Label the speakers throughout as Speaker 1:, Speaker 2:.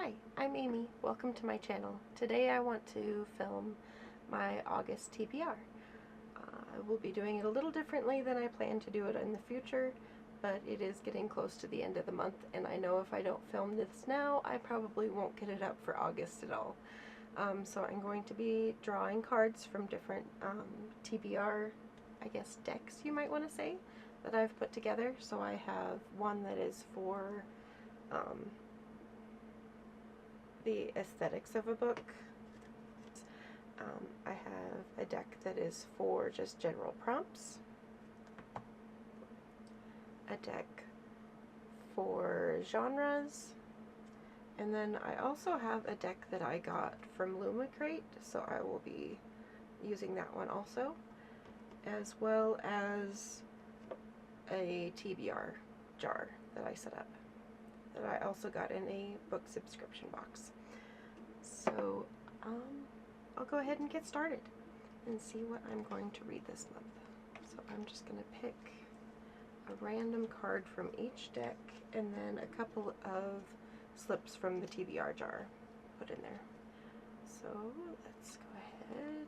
Speaker 1: Hi, I'm Amy. Welcome to my channel. Today I want to film my August TBR. I will be doing it a little differently than I plan to do it in the future, but it is getting close to the end of the month, and I know if I don't film this now, I probably won't get it up for August at all. So I'm going to be drawing cards from different TBR, I guess, decks you might want to say, that I've put together. So I have one that is for the aesthetics of a book. I have a deck that is for just general prompts, a deck for genres, and then I also have a deck that I got from Lumicrate, so I will be using that one also, as well as a TBR jar that I set up, that I also got in a book subscription box. So I'll go ahead and get started and see what I'm going to read this month. So I'm just going to pick a random card from each deck and then a couple of slips from the TBR jar put in there. So let's go ahead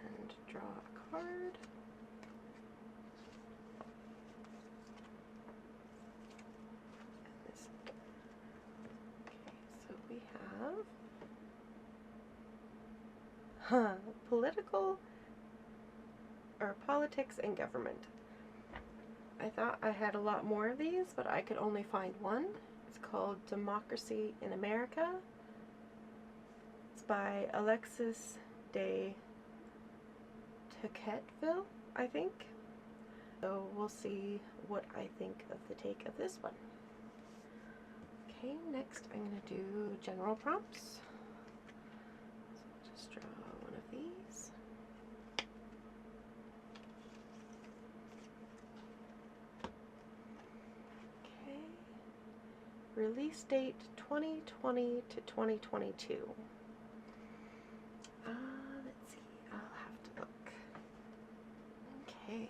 Speaker 1: and draw a card. Political or politics and government. I thought I had a lot more of these, but I could only find one. It's called Democracy in America. It's by Alexis de Tocqueville, I think. So we'll see what I think of the take of this one. Okay, next I'm going to do general prompts. So just draw one of these. Okay. Release date 2020 to 2022. Let's see, I'll have to look. Okay.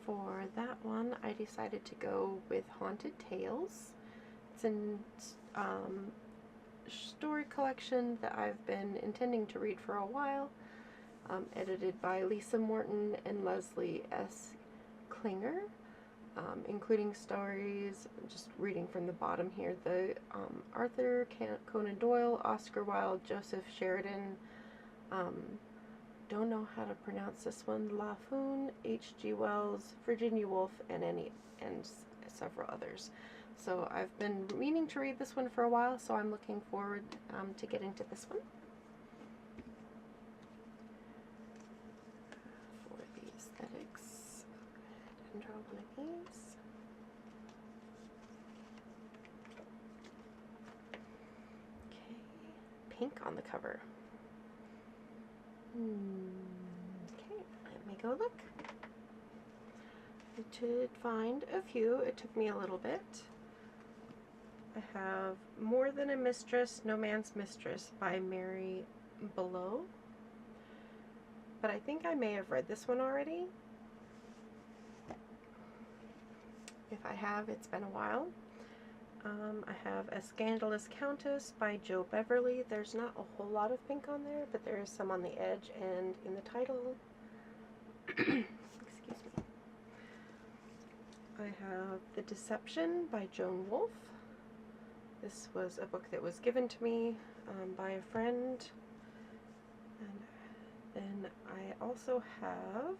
Speaker 1: For that one, I decided to go with Haunted Tales. It's an story collection that I've been intending to read for a while, edited by Lisa Morton and Leslie S. Klinger, including stories, just reading from the bottom here, the Arthur Conan Doyle, Oscar Wilde, Joseph Sheridan, don't know how to pronounce this one, La Fune, H.G. Wells, Virginia Woolf, and several others. So I've been meaning to read this one for a while, so I'm looking forward to getting to this one. For the aesthetics, I'll go ahead and draw one of these. Okay, pink on the cover. Okay, let me go look. I did find a few. It took me a little bit. I have More Than a Mistress, No Man's Mistress by Mary Below. But I think I may have read this one already. If I have, it's been a while. I have A Scandalous Countess by Jo Beverly. There's not a whole lot of pink on there, but there is some on the edge and in the title. Excuse me. I have The Deception by Joan Wolfe. This was a book that was given to me by a friend. And then I also have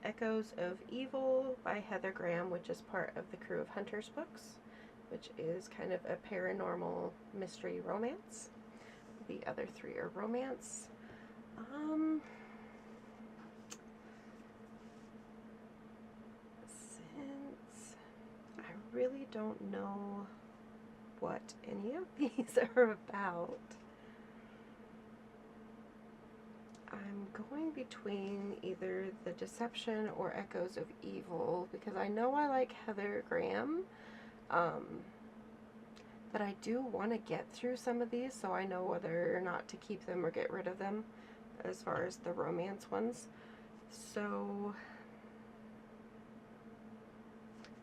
Speaker 1: Echoes of Evil by Heather Graham, which is part of the Crew of Hunters books, which is kind of a paranormal mystery romance. The other three are romance. Since I really don't know what any of these are about, I'm going between either The Deception or Echoes of Evil, because I know I like Heather Graham, but I do want to get through some of these, so I know whether or not to keep them or get rid of them as far as the romance ones. So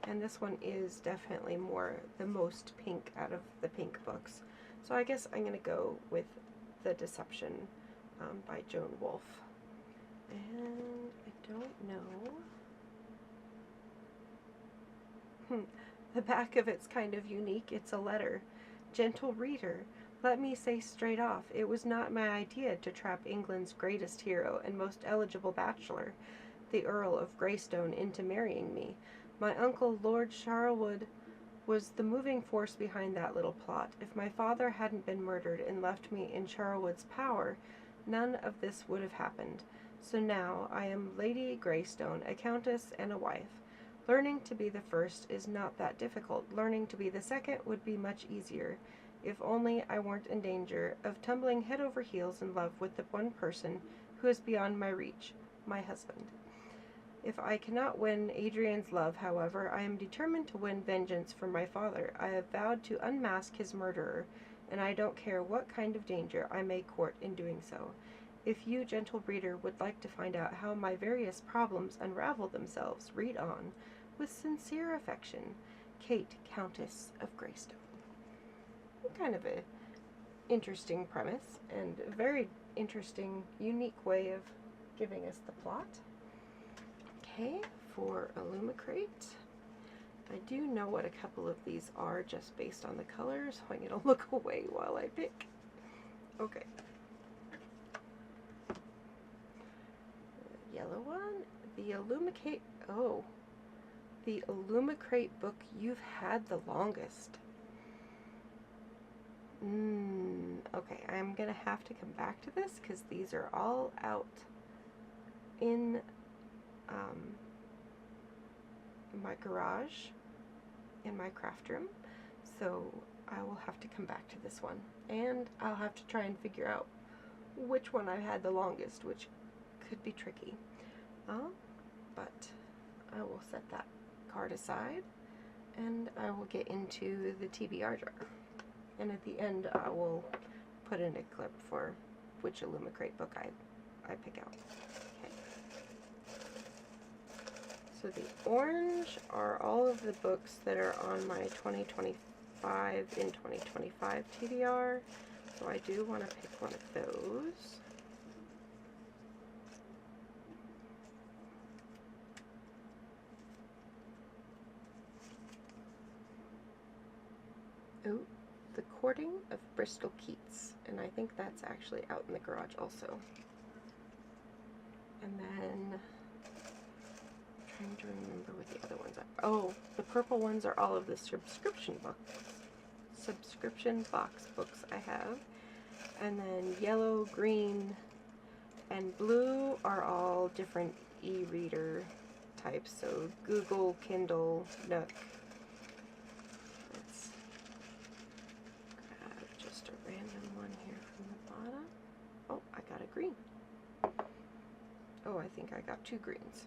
Speaker 1: And this one is definitely the most pink out of the pink books. So I guess I'm going to go with The Deception by Joan Wolfe. And I don't know. The back of it's kind of unique. It's a letter. Gentle reader, let me say straight off, it was not my idea to trap England's greatest hero and most eligible bachelor, the Earl of Greystone, into marrying me. My uncle, Lord Charlwood, was the moving force behind that little plot. If my father hadn't been murdered and left me in Charlwood's power, none of this would have happened. So now I am Lady Greystone, a countess and a wife. Learning to be the first is not that difficult. Learning to be the second would be much easier, if only I weren't in danger of tumbling head over heels in love with the one person who is beyond my reach, my husband. If I cannot win Adrian's love, however, I am determined to win vengeance for my father. I have vowed to unmask his murderer, and I don't care what kind of danger I may court in doing so. If you, gentle reader, would like to find out how my various problems unravel themselves, read on. With sincere affection, Kate, Countess of Greystone. Kind of a interesting premise, and a very interesting, unique way of giving us the plot. Okay, for Illumicrate, I do know what a couple of these are just based on the colors, so I'm going to look away while I pick. Okay. The yellow one, the Illumicrate, the Illumicrate book you've had the longest. Okay, I'm going to have to come back to this because these are all out in my garage, in my craft room, so I will have to come back to this one, and I'll have to try and figure out which one I've had the longest, which could be tricky, but I will set that card aside, and I will get into the TBR jar, and at the end I will put in a clip for which Illumicrate book I pick out. So the orange are all of the books that are on my 2025 in 2025 TBR. So I do want to pick one of those. Oh, The Courting of Bristol Keats. And I think that's actually out in the garage also. And then trying to remember what the other ones are. Oh, the purple ones are all of the subscription box books I have. And then yellow, green, and blue are all different e-reader types. So Google, Kindle, Nook. Let's grab just a random one here from the bottom. Oh, I got a green. Oh, I think I got two greens.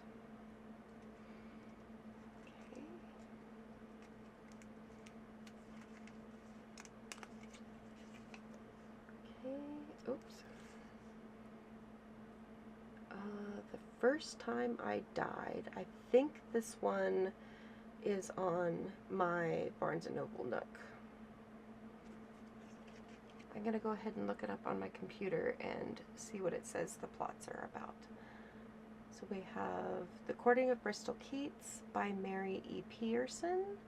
Speaker 1: Oops. The First Time I Died. I think this one is on my Barnes & Noble Nook. I'm going to go ahead and look it up on my computer and see what it says the plots are about. So we have The Courting of Bristol Keats by Mary E. Pearson.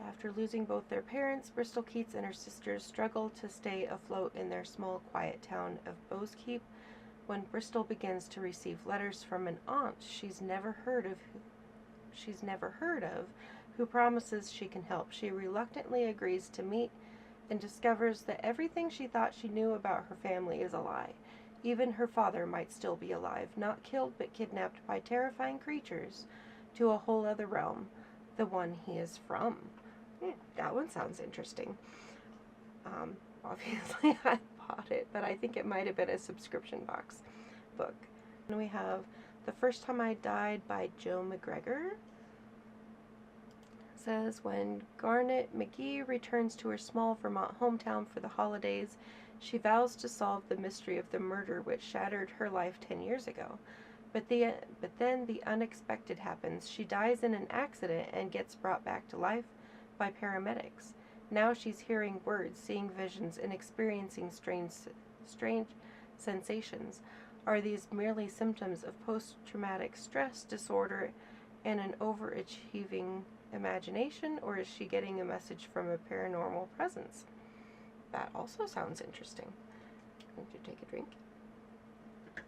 Speaker 1: After losing both their parents, Bristol Keats and her sisters struggle to stay afloat in their small, quiet town of Bowskeep when Bristol begins to receive letters from an aunt she's never heard of, who promises she can help. She reluctantly agrees to meet and discovers that everything she thought she knew about her family is a lie. Even her father might still be alive, not killed but kidnapped by terrifying creatures to a whole other realm. The one he is from. That one sounds interesting. Obviously I bought it, but I think it might have been a subscription box book. And we have The First Time I Died by Joe McGregor. It says, when Garnet McGee returns to her small Vermont hometown for the holidays, she vows to solve the mystery of the murder which shattered her life 10 years ago. But then the unexpected happens. She dies in an accident and gets brought back to life by paramedics. Now she's hearing words, seeing visions, and experiencing strange sensations. Are these merely symptoms of post-traumatic stress disorder and an overachieving imagination, or is she getting a message from a paranormal presence? That also sounds interesting. I'm going to take a drink. Okay.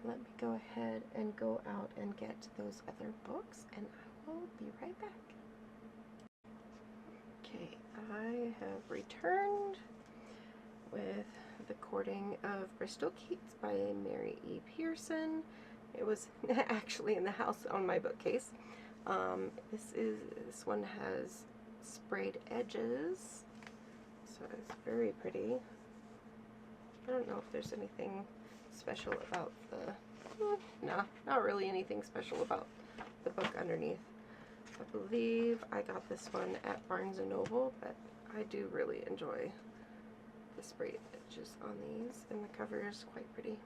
Speaker 1: Let me go ahead and go out and get those other books, and I will be right back. Okay, I have returned with The Courting of Bristol Keats by Mary E. Pearson. It was actually in the house on my bookcase. This one has sprayed edges, so it's very pretty. I don't know if there's anything special about no, not really anything special about the book underneath. I believe I got this one at Barnes & Noble, but I do really enjoy the sprayed edges on these, and the cover is quite pretty.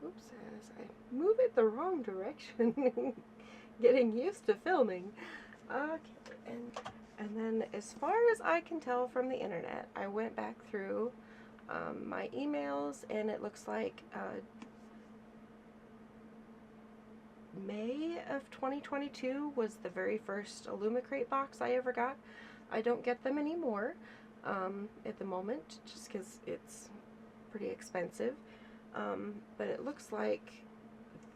Speaker 1: Oops, as I move it the wrong direction. Getting used to filming. Okay, and then as far as I can tell from the internet, I went back through my emails, and it looks like May of 2022 was the very first Illumicrate box I ever got. I don't get them anymore at the moment, just because it's pretty expensive. But it looks like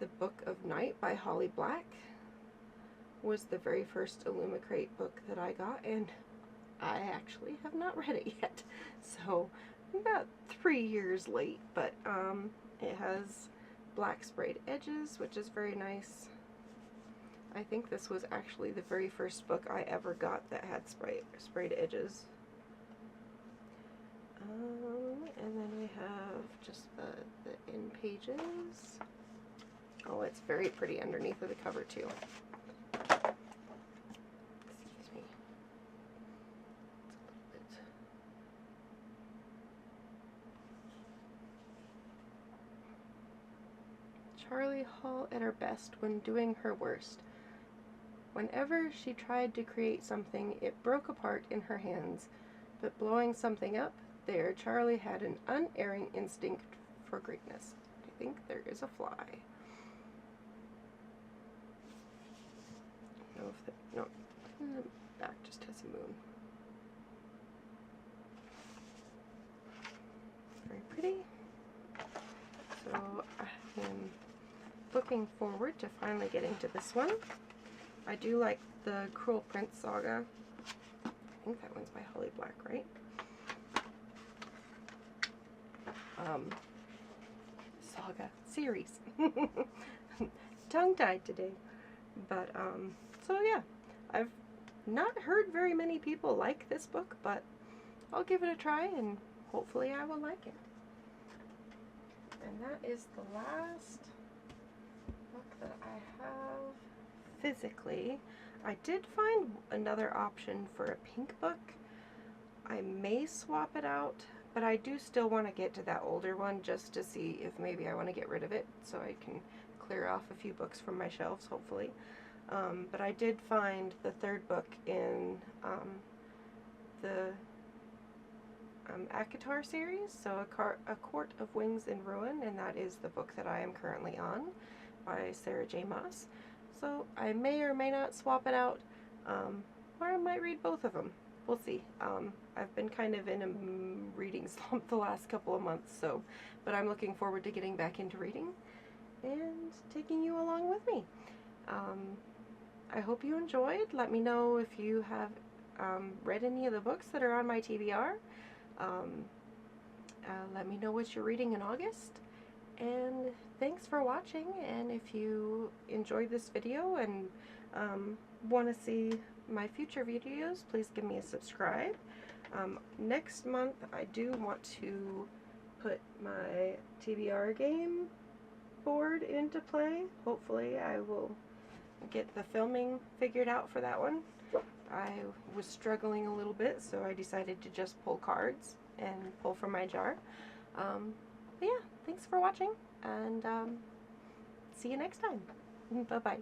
Speaker 1: The Book of Night by Holly Black was the very first Illumicrate book that I got, and I actually have not read it yet. So about 3 years late, but it has black sprayed edges, which is very nice. I think this was actually the very first book I ever got that had sprayed edges. And then we have just the end pages. Oh, it's very pretty underneath of the cover too. Excuse me. It's a little bit. Charlie Hall at her best when doing her worst. Whenever she tried to create something, it broke apart in her hands. But blowing something up, there, Charlie had an unerring instinct for greatness. I think there is a fly. No, the back just has a moon. Very pretty. So I am looking forward to finally getting to this one. I do like the Cruel Prince saga. I think that one's by Holly Black, right? Saga series. Tongue-tied today. But, so yeah, I've not heard very many people like this book, but I'll give it a try, and hopefully I will like it. And that is the last book that I have physically. I did find another option for a pink book. I may swap it out, but I do still want to get to that older one just to see if maybe I want to get rid of it so I can clear off a few books from my shelves, hopefully. But I did find the third book in the ACOTAR series, so A Court of Wings and Ruin, and that is the book that I am currently on by Sarah J. Maas. So I may or may not swap it out, or I might read both of them. We'll see. I've been kind of in a reading slump the last couple of months, but I'm looking forward to getting back into reading and taking you along with me. I hope you enjoyed. Let me know if you have read any of the books that are on my TBR. Let me know what you're reading in August. And thanks for watching, and if you enjoyed this video and want to see my future videos, please give me a subscribe. Next month I do want to put my TBR game board into play. Hopefully I will get the filming figured out for that one. I was struggling a little bit, so I decided to just pull cards. and pull from my jar. But yeah, thanks for watching, and see you next time. Bye-bye.